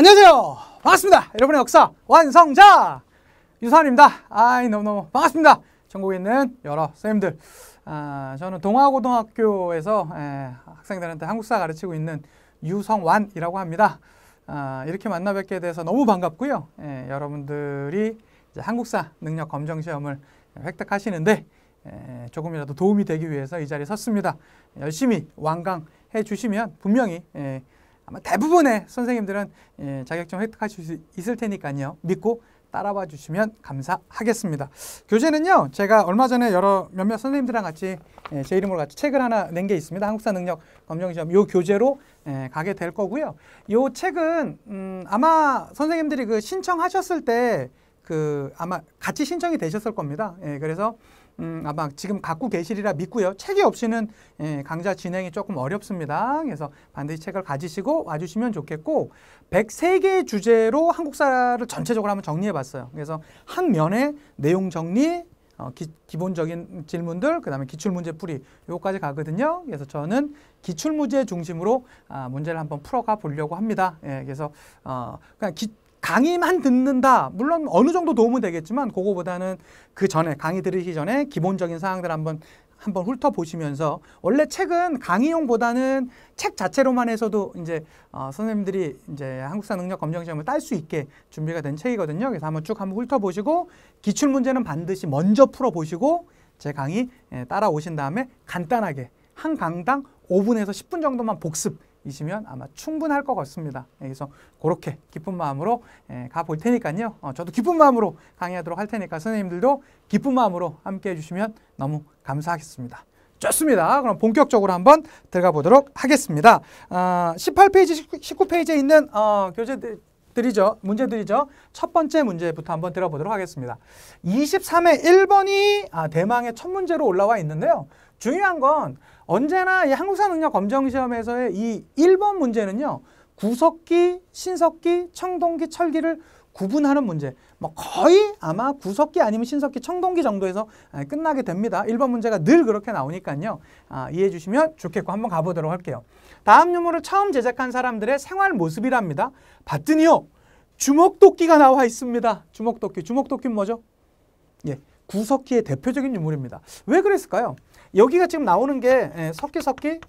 안녕하세요. 반갑습니다. 여러분의 역사 완성자 유사원입니다. 너무너무 반갑습니다. 전국에 있는 여러 선생님들. 저는 동화고등학교에서 학생들한테 한국사 가르치고 있는 유성완이라고 합니다. 이렇게 만나 뵙게 돼서 너무 반갑고요. 여러분들이 이제 한국사 능력 검정 시험을 획득하시는데 조금이라도 도움이 되기 위해서 이 자리에 섰습니다. 열심히 완강해 주시면 분명히 아마 대부분의 선생님들은 자격증 획득하실 수 있을 테니까요. 믿고 따라와 주시면 감사하겠습니다. 교재는요, 제가 얼마 전에 몇몇 선생님들이랑 같이 제 이름으로 같이 책을 하나 낸 게 있습니다. 한국사 능력 검정시험 요 교재로 가게 될 거고요. 요 책은 아마 선생님들이 그 신청하셨을 때 아마 같이 신청이 되셨을 겁니다. 그래서 아마 지금 갖고 계시리라 믿고요. 책이 없이는 강좌 진행이 조금 어렵습니다. 그래서 반드시 책을 가지시고 와주시면 좋겠고, 103개의 주제로 한국사를 전체적으로 한번 정리해 봤어요. 그래서 한 면에 내용 정리, 기본적인 질문들, 그 다음에 기출문제 풀이, 요거까지 가거든요. 그래서 저는 기출문제 중심으로 문제를 한번 풀어가 보려고 합니다. 그래서 그냥 강의만 듣는다. 물론 어느 정도 도움은 되겠지만 그거보다는 그 전에 강의 들으시기 전에 기본적인 사항들 한번 훑어보시면서, 원래 책은 강의용보다는 책 자체로만 해서도 이제 선생님들이 이제 한국사 능력 검정 시험을 딸 수 있게 준비가 된 책이거든요. 그래서 한번 훑어보시고 기출 문제는 반드시 먼저 풀어보시고 제 강의 따라오신 다음에 간단하게 한 강당 5분에서 10분 정도만 복습이시면 아마 충분할 것 같습니다. 그래서 그렇게 기쁜 마음으로 가볼 테니까요. 저도 기쁜 마음으로 강의하도록 할 테니까 선생님들도 기쁜 마음으로 함께 해주시면 너무 감사하겠습니다. 좋습니다. 그럼 본격적으로 한번 들어가 보도록 하겠습니다. 18페이지, 19페이지에 있는 문제들이죠. 첫 번째 문제부터 한번 들어보도록 하겠습니다. 23회 1번이 대망의 첫 문제로 올라와 있는데요. 중요한 건 언제나 이 한국사 능력 검정 시험에서의 이 1번 문제는요, 구석기, 신석기, 청동기, 철기를 구분하는 문제. 거의 아마 구석기 아니면 신석기, 청동기 정도에서 끝나게 됩니다. 1번 문제가 늘 그렇게 나오니까요. 이해해 주시면 좋겠고 한번 가보도록 할게요. 다음 유물을 처음 제작한 사람들의 생활 모습이랍니다. 봤더니요, 주먹도끼가 나와 있습니다. 주먹도끼. 주먹도끼는 뭐죠? 구석기의 대표적인 유물입니다. 왜 그랬을까요? 여기가 지금 나오는 게 석기,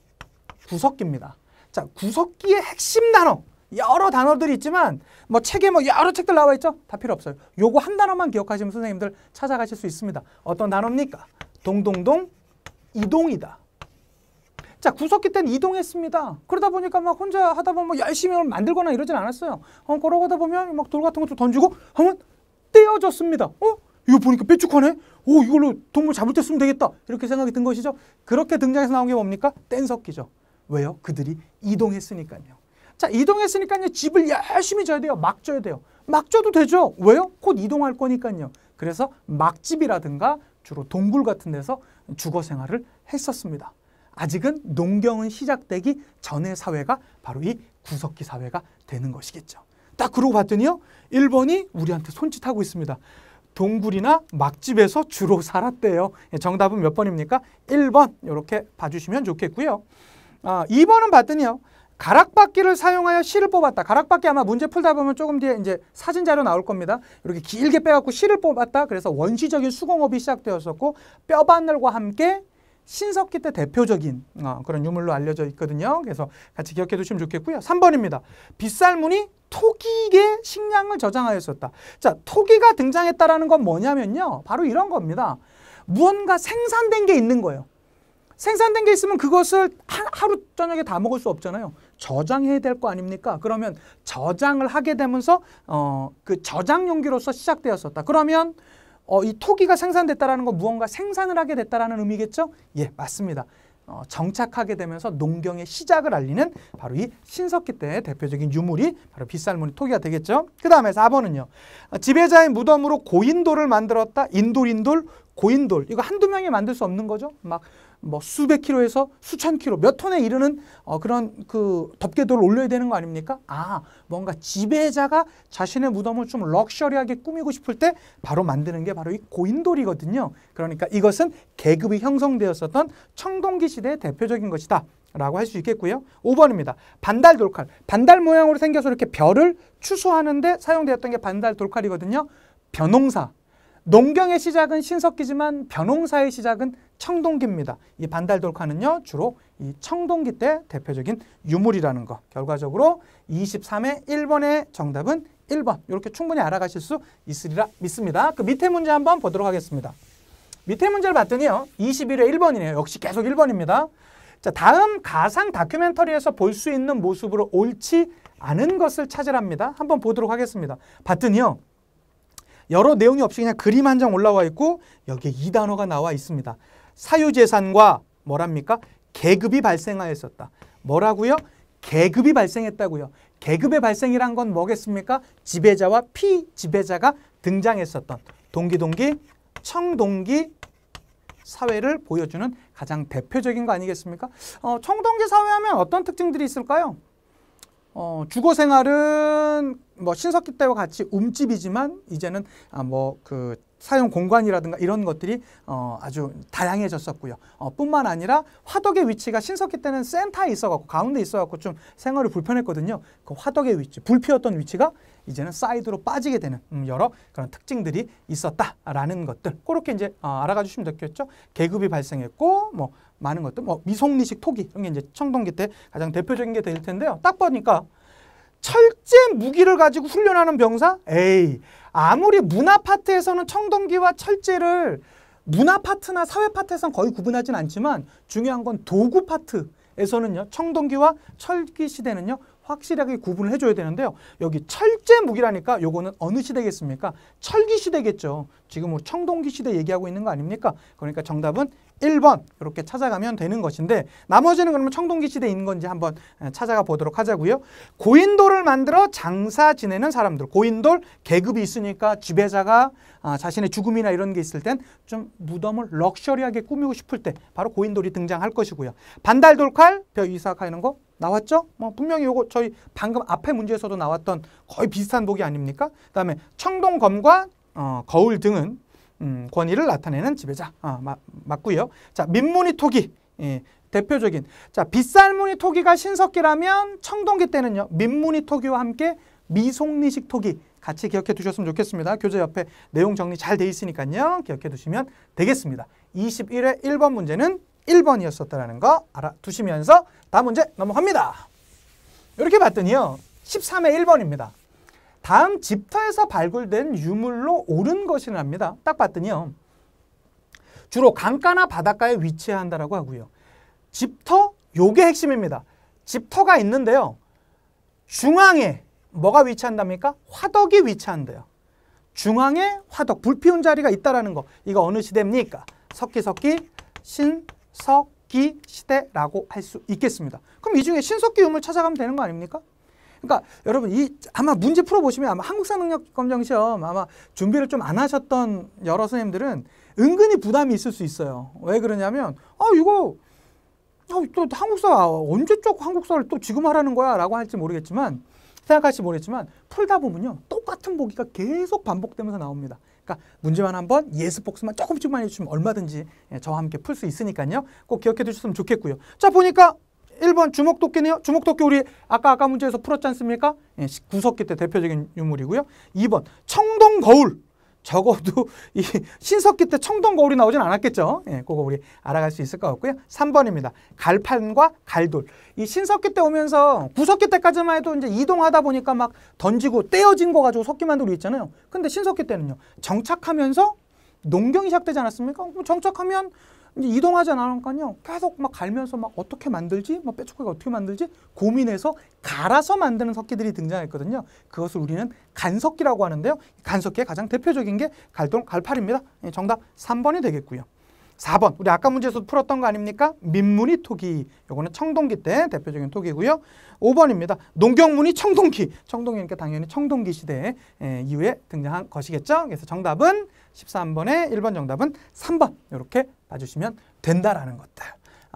구석기입니다. 자, 구석기의 핵심 단어, 여러 단어들이 있지만 책에 여러 책들 나와 있죠? 다 필요 없어요. 요거 한 단어만 기억하시면 선생님들 찾아가실 수 있습니다. 어떤 단어입니까? 동동동, 이동이다. 자, 구석기 때는 이동했습니다. 그러다 보니까 혼자 하다 보면 열심히 만들거나 이러진 않았어요. 걸어가다 보면 돌 같은 것도 던지고 하면 떼어졌습니다. 이거 보니까 뾰족하네? 이걸로 동물 잡을 때 쓰면 되겠다. 이렇게 생각이 든 것이죠. 그렇게 등장해서 나온 게 뭡니까? 뗀석기죠. 왜요? 그들이 이동했으니까요. 자, 이동했으니까요. 집을 열심히 져야 돼요. 막 져야 돼요. 막 져도 되죠. 왜요? 곧 이동할 거니까요. 그래서 막집이라든가 주로 동굴 같은 데서 주거 생활을 했었습니다. 아직은 농경은 시작되기 전의 사회가 바로 이 구석기 사회가 되는 것이겠죠. 딱 그러고 봤더니요, 1번이 우리한테 손짓하고 있습니다. 동굴이나 막집에서 주로 살았대요. 정답은 몇 번입니까? 1번 이렇게 봐주시면 좋겠고요. 2번은 봤더니요, 가락바퀴를 사용하여 실을 뽑았다. 가락바퀴 아마 문제 풀다 보면 조금 뒤에 이제 사진 자료 나올 겁니다. 이렇게 길게 빼갖고 실을 뽑았다. 그래서 원시적인 수공업이 시작되었었고, 뼈바늘과 함께 신석기 때 대표적인 그런 유물로 알려져 있거든요. 그래서 같이 기억해 두시면 좋겠고요. 3번입니다. 빗살무늬 토기의 식량을 저장하였었다. 자, 토기가 등장했다라는 건 뭐냐면요, 바로 이런 겁니다. 무언가 생산된 게 있는 거예요. 생산된 게 있으면 그것을 하루 저녁에 다 먹을 수 없잖아요. 저장해야 될 거 아닙니까? 그러면 저장을 하게 되면서 그 저장 용기로서 시작되었었다. 그러면 이 토기가 생산됐다라는 건 무언가 생산을 하게 됐다라는 의미겠죠? 예, 맞습니다. 정착하게 되면서 농경의 시작을 알리는 바로 이 신석기 때의 대표적인 유물이 바로 빗살무늬 토기가 되겠죠. 그 다음에 4번은요. 지배자의 무덤으로 고인돌을 만들었다. 인돌, 고인돌. 이거 한두 명이 만들 수 없는 거죠. 뭐 수백 킬로에서 수천 킬로, 몇 톤에 이르는 그런 그 덮개돌을 올려야 되는 거 아닙니까? 아, 뭔가 지배자가 자신의 무덤을 좀 럭셔리하게 꾸미고 싶을 때 바로 만드는 게 바로 이 고인돌이거든요. 그러니까 이것은 계급이 형성되었었던 청동기 시대의 대표적인 것이다 라고 할 수 있겠고요. 5번입니다. 반달 돌칼. 반달 모양으로 생겨서 이렇게 별을 추수하는데 사용되었던 게 반달 돌칼이거든요. 벼농사. 농경의 시작은 신석기지만 벼농사의 시작은 청동기입니다. 이 반달 돌칼은요, 주로 이 청동기 때 대표적인 유물이라는 거. 결과적으로 23회 1번의 정답은 1번. 이렇게 충분히 알아가실 수 있으리라 믿습니다. 그 밑에 문제 한번 보도록 하겠습니다. 밑에 문제를 봤더니요, 21회 1번이네요. 역시 계속 1번입니다. 자, 다음 가상 다큐멘터리에서 볼 수 있는 모습으로 옳지 않은 것을 찾으랍니다. 한번 보도록 하겠습니다. 봤더니요, 여러 내용이 없이 그냥 그림 한 장 올라와 있고 여기에 이 단어가 나와 있습니다. 사유재산과 뭐랍니까? 계급이 발생하였었다. 뭐라고요? 계급이 발생했다고요. 계급의 발생이란 건 뭐겠습니까? 지배자와 피지배자가 등장했었던 동기, 청동기 사회를 보여주는 가장 대표적인 거 아니겠습니까? 청동기 사회 하면 어떤 특징들이 있을까요? 주거 생활은 뭐 신석기 때와 같이 움집이지만 이제는 뭐 그 사용 공간이라든가 이런 것들이 아주 다양해졌었고요. 뿐만 아니라 화덕의 위치가 신석기 때는 센터에 있어갖고 가운데 있어갖고 좀 생활이 불편했거든요. 그 화덕의 위치, 불 피웠던 위치가 이제는 사이드로 빠지게 되는 여러 그런 특징들이 있었다라는 것들. 그렇게 이제 알아가 주시면 되겠죠. 계급이 발생했고 뭐 많은 것들, 뭐 미송리식 토기 이런 게 이제 청동기 때 가장 대표적인 게 될 텐데요. 딱 보니까 철제 무기를 가지고 훈련하는 병사? 에이, 아무리 문화 파트에서는 청동기와 철제를 문화 파트나 사회 파트에서는 거의 구분하진 않지만 중요한 건 도구 파트에서는요, 청동기와 철기 시대는요, 확실하게 구분을 해줘야 되는데요. 여기 철제 무기라니까 요거는 어느 시대겠습니까? 철기 시대겠죠. 지금 우리 청동기 시대 얘기하고 있는 거 아닙니까? 그러니까 정답은 1번 이렇게 찾아가면 되는 것인데 나머지는 그러면 청동기 시대인 건지 한번 찾아가 보도록 하자고요. 고인돌을 만들어 장사 지내는 사람들. 고인돌 계급이 있으니까 지배자가 자신의 죽음이나 이런 게 있을 땐 좀 무덤을 럭셔리하게 꾸미고 싶을 때 바로 고인돌이 등장할 것이고요. 반달돌칼, 벼이삭 하는 거 나왔죠? 뭐 분명히 요거 저희 방금 앞에 문제에서도 나왔던 거의 비슷한 보기 아닙니까? 그다음에 청동검과 거울 등은 권위를 나타내는 지배자 맞고요. 자, 민무늬 토기 대표적인 자 빗살무늬 토기가 신석기라면 청동기 때는요 민무늬 토기와 함께 미송리식 토기 같이 기억해 두셨으면 좋겠습니다. 교재 옆에 내용 정리 잘 돼 있으니까요 기억해 두시면 되겠습니다. 21회 1번 문제는 1번이었었다는 거 알아두시면서 다음 문제 넘어갑니다. 이렇게 봤더니요 13회 1번입니다. 다음 집터에서 발굴된 유물로 옳은 것이랍니다. 딱 봤더니요. 주로 강가나 바닷가에 위치한다라고 하고요. 집터, 요게 핵심입니다. 집터가 있는데요. 중앙에 뭐가 위치한답니까? 화덕이 위치한대요. 중앙에 화덕, 불 피운 자리가 있다라는 거. 이거 어느 시대입니까? 석기, 신석기 시대라고 할 수 있겠습니다. 그럼 이 중에 신석기 유물 찾아가면 되는 거 아닙니까? 그러니까 여러분 아마 문제 풀어보시면 아마 한국사 능력 검정 시험 아마 준비를 좀 안 하셨던 여러 선생님들은 은근히 부담이 있을 수 있어요. 왜 그러냐면 이거 또 한국사 언제적 한국사를 또 지금 하라는 거야 라고 할지 모르겠지만 생각할지 모르겠지만 풀다 보면요 똑같은 보기가 계속 반복되면서 나옵니다. 그러니까 문제만 한번 예습 복습만 조금씩만 해주시면 얼마든지 저와 함께 풀 수 있으니까요. 꼭 기억해 두셨으면 좋겠고요. 자 보니까 1번 주먹도끼네요. 주먹도끼 우리 아까 문제에서 풀었지 않습니까? 구석기 때 대표적인 유물이고요. 2번 청동거울. 적어도 이 신석기 때 청동거울이 나오진 않았겠죠. 그거 우리 알아갈 수 있을 것 같고요. 3번입니다. 갈판과 갈돌. 이 신석기 때 오면서 구석기 때까지만 해도 이제 이동하다 보니까 막 던지고 떼어진 거 가지고 석기 만들고 있잖아요. 근데 신석기 때는요. 정착하면서 농경이 시작되지 않았습니까? 정착하면 이제 이동하지 않으니까요. 계속 막 갈면서 막 어떻게 만들지? 막 뾰족하게 어떻게 만들지? 고민해서 갈아서 만드는 석기들이 등장했거든요. 그것을 우리는 간석기라고 하는데요. 간석기의 가장 대표적인 게 갈팔입니다. 정답 3번이 되겠고요. 4번 우리 아까 문제에서 풀었던 거 아닙니까? 민무늬 토기. 요거는 청동기 때 대표적인 토기고요. 5번입니다. 농경무늬 청동기. 청동기니까 당연히 청동기 시대 이후에 등장한 것이겠죠. 그래서 정답은 13번의 1번 정답은 3번 이렇게 봐주시면 된다라는 것들.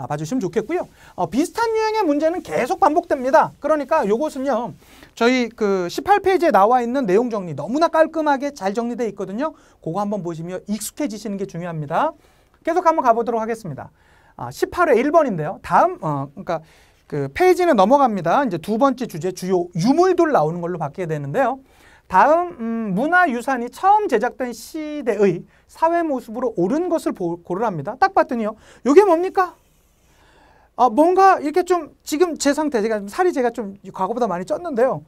봐주시면 좋겠고요. 비슷한 유형의 문제는 계속 반복됩니다. 그러니까 요것은요. 저희 그 18페이지에 나와 있는 내용 정리 너무나 깔끔하게 잘 정리되어 있거든요. 그거 한번 보시면 익숙해지시는 게 중요합니다. 계속 한번 가보도록 하겠습니다. 18회 1번인데요. 다음 그러니까 그 페이지는 넘어갑니다. 이제 두 번째 주제 주요 유물들 나오는 걸로 바뀌게 되는데요. 다음 문화유산이 처음 제작된 시대의 사회 모습으로 옳은 것을 고르랍니다. 딱 봤더니요. 이게 뭡니까? 뭔가 이렇게 좀 지금 제 상태 살이 제가 좀 과거보다 많이 쪘는데요.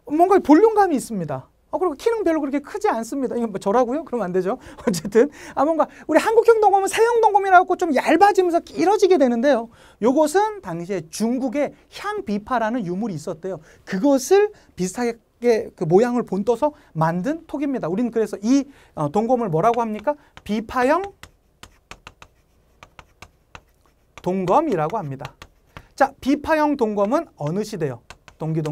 뭔가 볼륨감이 있습니다. 그리고 키는 별로 그렇게 크지 않습니다. 이거 뭐 저라고요? 그러면 안 되죠. 어쨌든 뭔가 우리 한국형 동검은 세형 동검이라고 좀 얇아지면서 길어지게 되는데요. 요것은 당시에 중국의 향비파라는 유물이 있었대요. 그것을 비슷하게 그 모양을 본떠서 만든 톡입니다. 우리는 그래서 이 동검을 뭐라고 합니까? 비파형 동검이라고 합니다. 자, 비파형 동검은 어느 시대요? 동기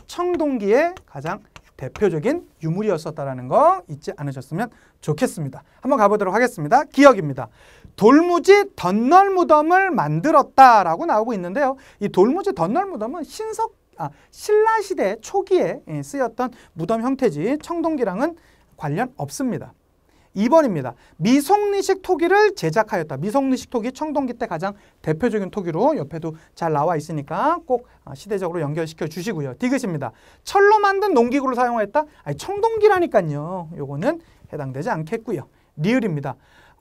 청동기의 가장 대표적인 유물이었었다라는 거 잊지 않으셨으면 좋겠습니다. 한번 가보도록 하겠습니다. 기억입니다. 돌무지 덧널 무덤을 만들었다라고 나오고 있는데요. 이 돌무지 덧널 무덤은 신라시대 초기에 쓰였던 무덤 형태지 청동기랑은 관련 없습니다. 2번입니다. 미송리식 토기를 제작하였다. 미송리식 토기 청동기 때 가장 대표적인 토기로 옆에도 잘 나와 있으니까 꼭 시대적으로 연결시켜 주시고요. 디귿입니다. 철로 만든 농기구를 사용하였다. 청동기라니까요. 요거는 해당되지 않겠고요. 리을입니다.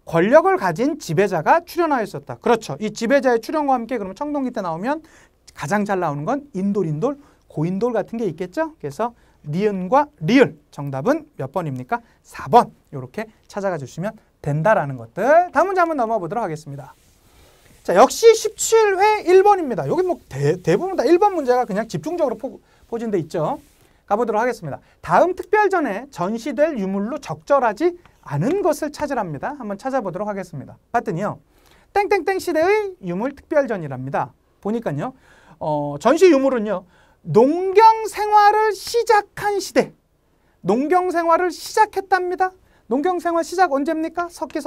권력을 가진 지배자가 출연하였었다. 그렇죠. 이 지배자의 출연과 함께 그러면 청동기 때 나오면 가장 잘 나오는 건 인돌, 고인돌 같은 게 있겠죠. 그래서 니은과 리을 정답은 몇 번입니까? 4번 이렇게 찾아가 주시면 된다라는 것들. 다음 문제 한번 넘어가 보도록 하겠습니다. 자, 역시 17회 1번입니다. 여기 뭐 대부분 다 1번 문제가 그냥 집중적으로 포진돼 있죠. 가보도록 하겠습니다. 다음 특별전에 전시될 유물로 적절하지 않은 것을 찾으랍니다. 한번 찾아보도록 하겠습니다. 봤더니요. 땡땡땡 시대의 유물 특별전이랍니다. 보니까요. 전시 유물은요. 농경 생활을 시작한 시대. 농경 생활을 시작했답니다. 농경 생활 시작 언제입니까? 석기,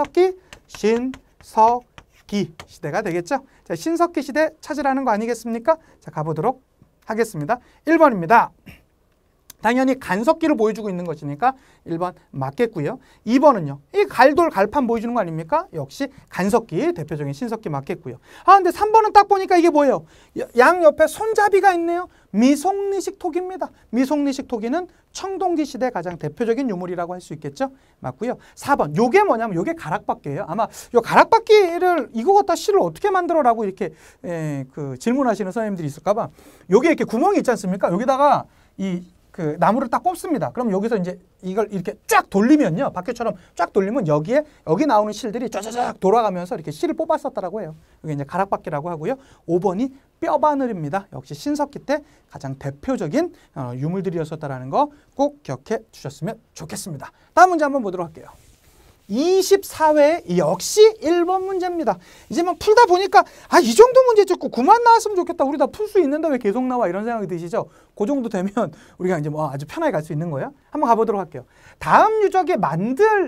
신석기 시대가 되겠죠. 자, 신석기 시대 찾으라는 거 아니겠습니까? 자, 가보도록 하겠습니다. 1번입니다. 당연히 간석기를 보여주고 있는 것이니까 1번 맞겠고요. 2번은요. 이 갈돌, 갈판 보여주는 거 아닙니까? 역시 간석기, 대표적인 신석기 맞겠고요. 근데 3번은 딱 보니까 이게 뭐예요? 양 옆에 손잡이가 있네요. 미송리식 토기입니다. 미송리식 토기는 청동기 시대 가장 대표적인 유물이라고 할 수 있겠죠? 맞고요. 4번, 요게 뭐냐면 요게 가락바퀴예요. 아마 요 가락바퀴를 이거 갖다 실을 어떻게 만들어라고 이렇게 그 질문하시는 선생님들이 있을까 봐. 요게 이렇게 구멍이 있지 않습니까? 여기다가 그 나무를 딱 꼽습니다. 그럼 여기서 이제 이걸 이렇게 쫙 돌리면요. 바퀴처럼 쫙 돌리면 여기 나오는 실들이 쫙쫙 돌아가면서 이렇게 실을 뽑았었다라고 해요. 이게 이제 가락바퀴라고 하고요. 5번이 뼈바늘입니다. 역시 신석기 때 가장 대표적인 유물들이었었다라는 거 꼭 기억해 주셨으면 좋겠습니다. 다음 문제 한번 보도록 할게요. 24회 역시 1번 문제입니다. 이제 막 풀다 보니까 이 정도 문제 찍고 9만 나왔으면 좋겠다. 우리 다 풀 수 있는데 왜 계속 나와? 이런 생각이 드시죠? 그 정도 되면 우리가 이제 뭐 아주 편하게 갈 수 있는 거예요. 한번 가보도록 할게요. 다음 유적이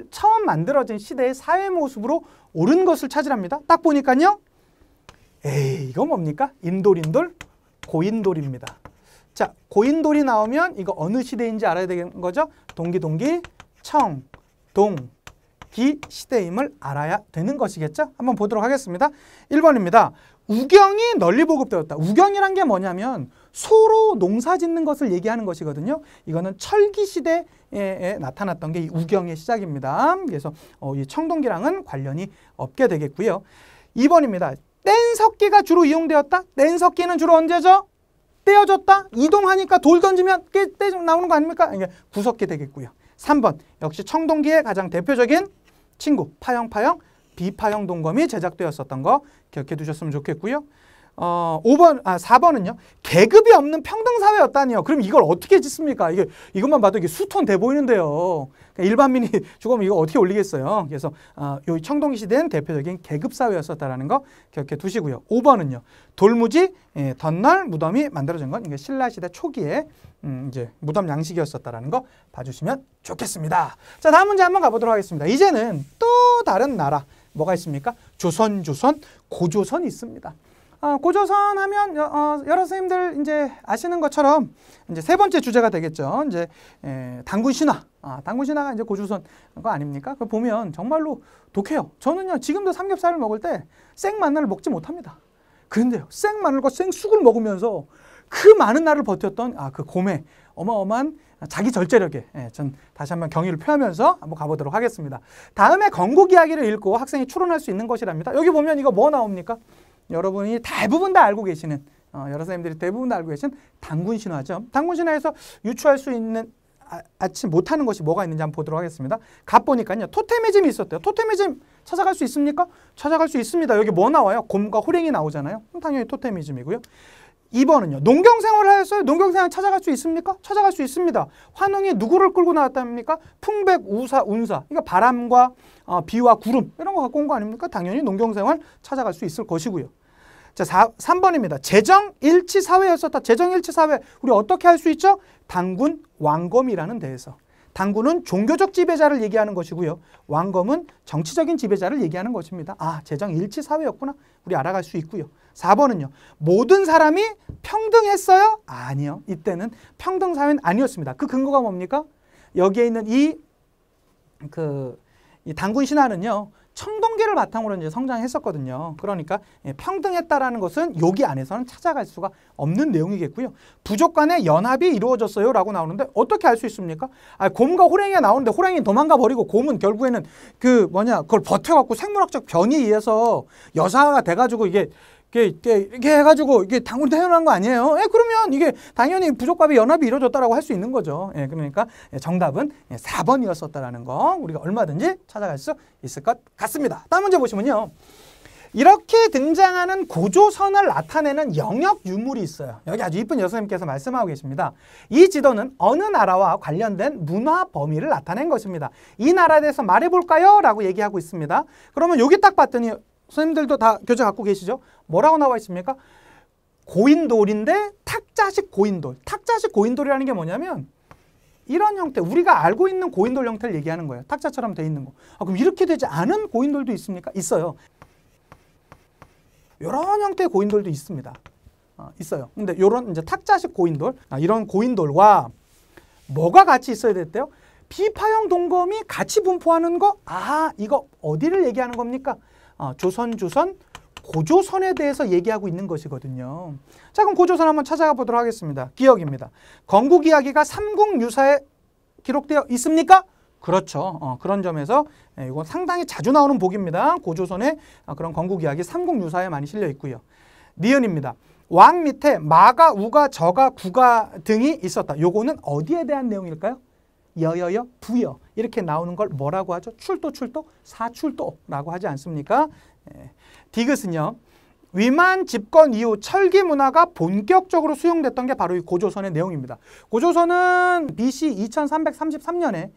처음 만들어진 시대의 사회 모습으로 옳은 것을 찾으랍니다. 딱 보니까요. 이거 뭡니까? 인돌, 고인돌입니다. 자, 고인돌이 나오면 이거 어느 시대인지 알아야 되는 거죠? 동기, 청, 동, 기 시대임을 알아야 되는 것이겠죠? 한번 보도록 하겠습니다. 1번입니다. 우경이 널리 보급되었다. 우경이란 게 뭐냐면 소로 농사 짓는 것을 얘기하는 것이거든요. 이거는 철기 시대에 나타났던 게 이 우경의 시작입니다. 그래서 이 청동기랑은 관련이 없게 되겠고요. 2번입니다. 뗀석기가 주로 이용되었다. 뗀석기는 주로 언제죠? 떼어졌다. 이동하니까 돌 던지면 떼 나오는 거 아닙니까? 이게 구석기 되겠고요. 3번 역시 청동기의 가장 대표적인 친구 파형 비파형 동검이 제작되었었던 거 기억해 두셨으면 좋겠고요. 4번은요. 계급이 없는 평등사회였다니요. 그럼 이걸 어떻게 짓습니까? 이것만 봐도 이게 수톤 돼 보이는데요. 그러니까 일반민이 죽으면 이거 어떻게 올리겠어요? 그래서 요 청동기 시대는 대표적인 계급사회였었다라는 거 기억해 두시고요. 5번은요. 돌무지, 덧날, 무덤이 만들어진 건 이게 신라시대 초기에 이제 무덤 양식이었었다라는 거 봐주시면 좋겠습니다. 자, 다음 문제 한번 가보도록 하겠습니다. 이제는 또 다른 나라 뭐가 있습니까? 조선, 고조선이 있습니다. 고조선 하면 여러 선생님들 이제 아시는 것처럼 이제 세 번째 주제가 되겠죠. 이제 당군 신화. 당군 신화가 이제 고조선 거 아닙니까? 그 보면 정말로 독해요. 저는요 지금도 삼겹살을 먹을 때 생마늘을 먹지 못합니다. 그런데요 생마늘과 생쑥을 먹으면서 그 많은 날을 버텼던 그 곰의 어마어마한 자기 절제력에 전 다시 한번 경의를 표하면서 한번 가보도록 하겠습니다. 다음에 건국 이야기를 읽고 학생이 추론할 수 있는 것이랍니다. 여기 보면 이거 뭐 나옵니까? 여러분이 대부분 다 알고 계시는 여러 선생님들이 대부분 다 알고 계신 당군 신화죠. 당군 신화에서 유추할 수 있는 아치 못하는 것이 뭐가 있는지 한번 보도록 하겠습니다. 가보니까요 토테미즘이 있었대요. 토테미즘 찾아갈 수 있습니까? 찾아갈 수 있습니다. 여기 뭐 나와요? 곰과 호랭이 나오잖아요. 당연히 토테미즘이고요. 2번은요. 농경생활을 하였어요. 농경생활 찾아갈 수 있습니까? 찾아갈 수 있습니다. 환웅이 누구를 끌고 나왔답니까? 풍백, 우사, 운사. 그러니까 바람과 비와 구름 이런 거 갖고 온 거 아닙니까? 당연히 농경생활 찾아갈 수 있을 것이고요. 자, 3번입니다. 재정일치사회였었다. 재정일치사회 우리 어떻게 할 수 있죠? 당군, 왕검이라는 데에서. 당군은 종교적 지배자를 얘기하는 것이고요. 왕검은 정치적인 지배자를 얘기하는 것입니다. 재정일치사회였구나. 우리 알아갈 수 있고요. 4번은요. 모든 사람이 평등했어요? 아니요. 이때는 평등사회는 아니었습니다. 그 근거가 뭡니까? 여기에 있는 이 당군 신화는요. 청동기를 바탕으로 이제 성장했었거든요. 그러니까 평등했다라는 것은 여기 안에서는 찾아갈 수가 없는 내용이겠고요. 부족 간의 연합이 이루어졌어요 라고 나오는데 어떻게 알 수 있습니까? 곰과 호랭이가 나오는데 호랭이 도망가 버리고 곰은 결국에는 그걸 버텨갖고 생물학적 변이에 의해서 여사가 돼가지고 이게 해가지고 이게 당군이 태어난 거 아니에요? 그러면 이게 당연히 부족밥의 연합이 이루어졌다라고 할 수 있는 거죠. 그러니까 정답은 4번이었었다라는 거 우리가 얼마든지 찾아갈 수 있을 것 같습니다. 다음 문제 보시면요. 이렇게 등장하는 고조선을 나타내는 영역 유물이 있어요. 여기 아주 이쁜 여선생님께서 말씀하고 계십니다. 이 지도는 어느 나라와 관련된 문화 범위를 나타낸 것입니다. 이 나라에 대해서 말해볼까요? 라고 얘기하고 있습니다. 그러면 여기 딱 봤더니 선생님들도 다 교재 갖고 계시죠? 뭐라고 나와 있습니까? 고인돌인데 탁자식 고인돌. 탁자식 고인돌이라는 게 뭐냐면 이런 형태, 우리가 알고 있는 고인돌 형태를 얘기하는 거예요. 탁자처럼 돼 있는 거. 그럼 이렇게 되지 않은 고인돌도 있습니까? 있어요. 이런 형태의 고인돌도 있습니다. 있어요. 근데 이런 이제 탁자식 고인돌, 이런 고인돌과 뭐가 같이 있어야 됐대요? 비파형 동검이 같이 분포하는 거? 이거 어디를 얘기하는 겁니까? 조선, 고조선에 대해서 얘기하고 있는 것이거든요. 자, 그럼 고조선 한번 찾아가 보도록 하겠습니다. 기억입니다. 건국 이야기가 삼국유사에 기록되어 있습니까? 그렇죠. 그런 점에서 이건 상당히 자주 나오는 복입니다. 고조선의 그런 건국 이야기 삼국유사에 많이 실려 있고요. 니은입니다. 왕 밑에 마가, 우가, 저가, 구가 등이 있었다. 요거는 어디에 대한 내용일까요? 여여여, 부여 이렇게 나오는 걸 뭐라고 하죠? 출도, 사출도라고 하지 않습니까? 디귿은요. 위만 집권 이후 철기 문화가 본격적으로 수용됐던 게 바로 이 고조선의 내용입니다. 고조선은 BC 2333년에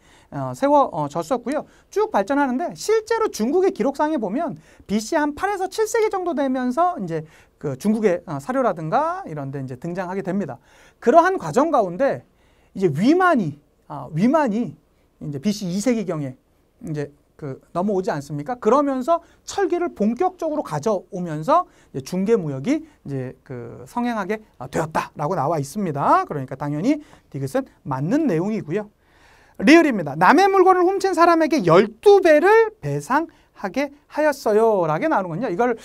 세워졌었고요. 쭉 발전하는데 실제로 중국의 기록상에 보면 BC 한 8에서 7세기 정도 되면서 이제 그 중국의 사료라든가 이런 데 이제 등장하게 됩니다. 그러한 과정 가운데 이제 위만이 이제 BC 2세기경에 이제 넘어오지 않습니까? 그러면서 철기를 본격적으로 가져오면서 이제 중개무역이 이제 성행하게 되었다라고 나와 있습니다. 그러니까 당연히 디귿은 맞는 내용이고요. 리을입니다. 남의 물건을 훔친 사람에게 12배를 배상하게 하였어요. 라게 나오는군요. 이걸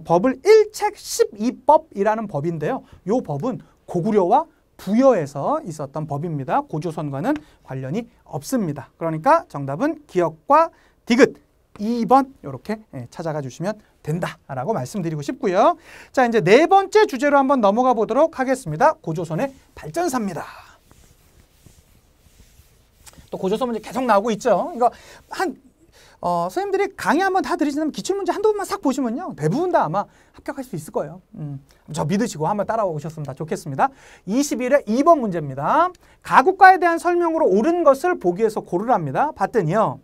법을 1책 12법이라는 법인데요. 이 법은 고구려와 부여에서 있었던 법입니다. 고조선과는 관련이 없습니다. 그러니까 정답은 기역과 디귿 2번 이렇게 찾아가 주시면 된다라고 말씀드리고 싶고요. 자, 이제 네 번째 주제로 한번 넘어가 보도록 하겠습니다. 고조선의 발전사입니다. 또 고조선 문제 계속 나오고 있죠. 이거 선생님들이 강의 한번 다 들으시면 기출문제 한두 번만 싹 보시면요. 대부분 다 아마 합격할 수 있을 거예요. 저 믿으시고 한번 따라오셨으면 좋겠습니다. 21회 2번 문제입니다. 가국가에 대한 설명으로 옳은 것을 보기에서 고르랍니다. 봤더니요.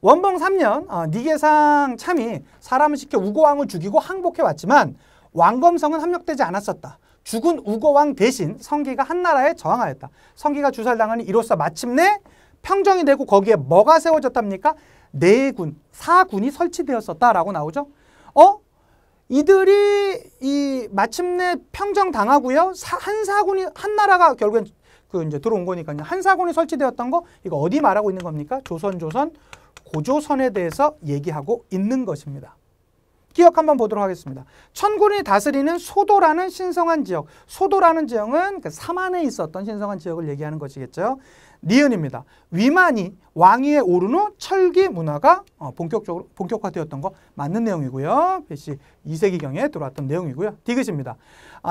원봉 3년 니계상 참이 사람을 시켜 우고왕을 죽이고 항복해왔지만 왕검성은 함력되지 않았었다. 죽은 우고왕 대신 성기가 한나라에 저항하였다. 성기가 주살당하니 이로써 마침내 평정이 되고 거기에 뭐가 세워졌답니까? 4군, 4군이 설치되었었다라고 나오죠. 이들이 마침내 평정당하고요. 한 나라가 결국엔 이제 들어온 거니까요. 한사군이 설치되었던 거, 이거 어디 말하고 있는 겁니까? 조선, 고조선에 대해서 얘기하고 있는 것입니다. 기억 한번 보도록 하겠습니다. 천군이 다스리는 소도라는 신성한 지역. 소도라는 지역은 그 삼안에 있었던 신성한 지역을 얘기하는 것이겠죠. 니은입니다. 위만이 왕위에 오른 후 철기 문화가 본격화되었던 거 맞는 내용이고요. BC 2세기경에 들어왔던 내용이고요. 디귿입니다.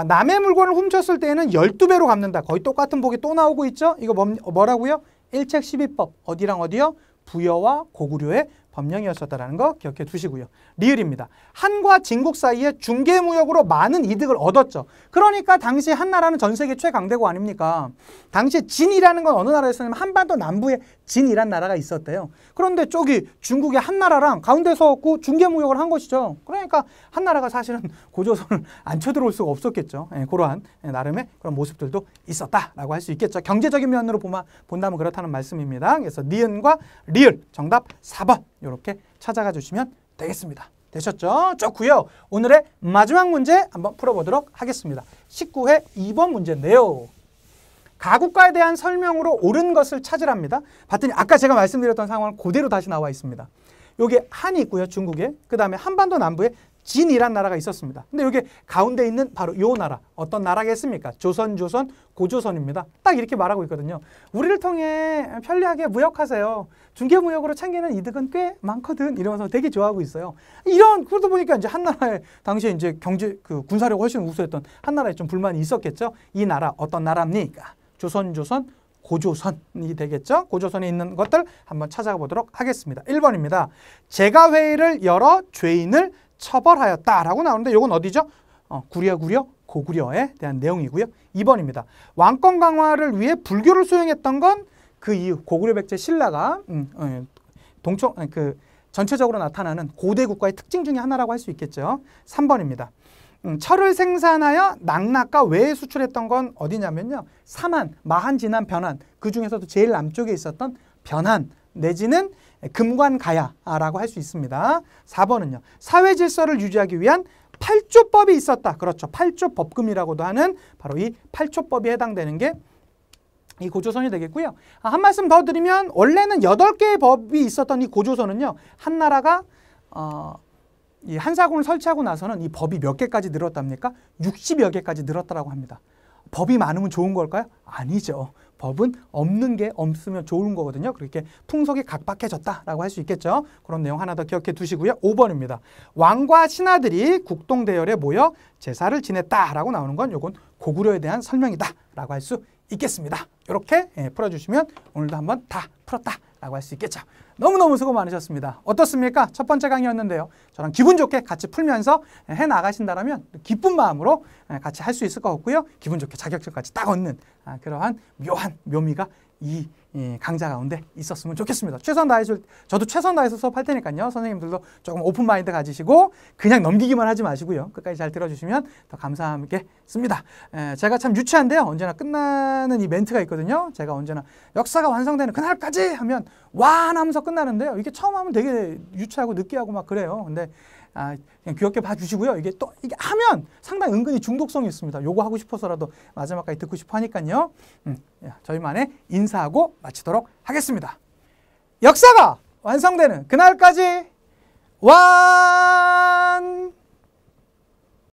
남의 물건을 훔쳤을 때에는 12배로 갚는다. 거의 똑같은 복이 또 나오고 있죠. 이거 뭐라고요? 일책 12법. 어디랑 어디요? 부여와 고구려의 법령이었었다는 거 기억해 두시고요. 리을입니다. 한과 진국 사이에 중개무역으로 많은 이득을 얻었죠. 그러니까 당시 한나라는 전 세계 최강대국 아닙니까? 당시 진이라는 건 어느 나라였었냐면 한반도 남부에 진이란 나라가 있었대요. 그런데 저기 중국의 한나라랑 가운데 서고 중개무역을 한 것이죠. 그러니까 한나라가 사실은 고조선을 안 쳐들어올 수가 없었겠죠. 그러한 나름의 그런 모습들도 있었다라고 할 수 있겠죠. 경제적인 면으로 본다면 그렇다는 말씀입니다. 그래서 니은과 리을 정답 4번 이렇게 찾아가 주시면 되겠습니다. 되셨죠? 좋고요. 오늘의 마지막 문제 한번 풀어보도록 하겠습니다. 19회 2번 문제인데요. 가국가에 대한 설명으로 옳은 것을 찾으랍니다. 봤더니 아까 제가 말씀드렸던 상황은 그대로 다시 나와 있습니다. 여기 한이 있고요. 중국에. 그 다음에 한반도 남부에 진이란 나라가 있었습니다. 근데 여기 가운데 있는 바로 이 나라. 어떤 나라겠습니까? 조선, 고조선입니다. 딱 이렇게 말하고 있거든요. 우리를 통해 편리하게 무역하세요. 중개무역으로 챙기는 이득은 꽤 많거든. 이러면서 되게 좋아하고 있어요. 그러다 보니까 이제 한나라에 당시에 이제 군사력이 훨씬 우수했던 한나라에 좀 불만이 있었겠죠. 이 나라 어떤 나라입니까? 조선, 고조선이 되겠죠. 고조선에 있는 것들 한번 찾아가 보도록 하겠습니다. 1번입니다. 제가회의를 열어 죄인을 처벌하였다라고 나오는데 이건 어디죠? 고구려에 대한 내용이고요. 2번입니다. 왕권 강화를 위해 불교를 수용했던 건 그 이후 고구려 백제 신라가 전체적으로 나타나는 고대 국가의 특징 중에 하나라고 할 수 있겠죠. 3번입니다. 철을 생산하여 낙낙과 외에 수출했던 건 어디냐면요. 삼안, 마한, 진안, 변한 그 중에서도 제일 남쪽에 있었던 변한 내지는 금관가야라고 할 수 있습니다. 4번은요. 사회 질서를 유지하기 위한 8조법이 있었다. 그렇죠. 8조 법금이라고도 하는 바로 이 8조법이 해당되는 게 이 고조선이 되겠고요. 한 말씀 더 드리면 원래는 8개의 법이 있었던 이 고조선은요. 한나라가 이 한사군을 설치하고 나서는 이 법이 몇 개까지 늘었답니까? 60여 개까지 늘었다고 합니다. 법이 많으면 좋은 걸까요? 아니죠. 법은 없는 게 없으면 좋은 거거든요. 그렇게 풍속이 각박해졌다라고 할 수 있겠죠. 그런 내용 하나 더 기억해 두시고요. 5번입니다. 왕과 신하들이 국동대열에 모여 제사를 지냈다라고 나오는 건 요건 고구려에 대한 설명이다라고 할 수 있겠습니다. 이렇게 풀어주시면 오늘도 한번 다 풀었다라고 할 수 있겠죠. 너무너무 수고 많으셨습니다. 어떻습니까? 첫 번째 강의였는데요. 저랑 기분 좋게 같이 풀면서 해나가신다면 기쁜 마음으로 같이 할 수 있을 것 같고요. 기분 좋게 자격증까지 딱 얻는 그러한 묘한 묘미가 이 강좌 가운데 있었으면 좋겠습니다. 저도 최선 다해서 수업할 테니까요. 선생님들도 조금 오픈 마인드 가지시고 그냥 넘기기만 하지 마시고요. 끝까지 잘 들어주시면 더 감사하겠습니다. 제가 참 유치한데요. 언제나 끝나는 이 멘트가 있거든요. 제가 언제나 역사가 완성되는 그날까지 하면 와 하면서 끝나는데요. 이게 처음 하면 되게 유치하고 느끼하고 막 그래요. 근데 그냥 귀엽게 봐주시고요. 이게 하면 상당히 은근히 중독성이 있습니다. 요거 하고 싶어서라도 마지막까지 듣고 싶어 하니까요. 저희만의 인사하고 마치도록 하겠습니다. 역사가 완성되는 그날까지 완!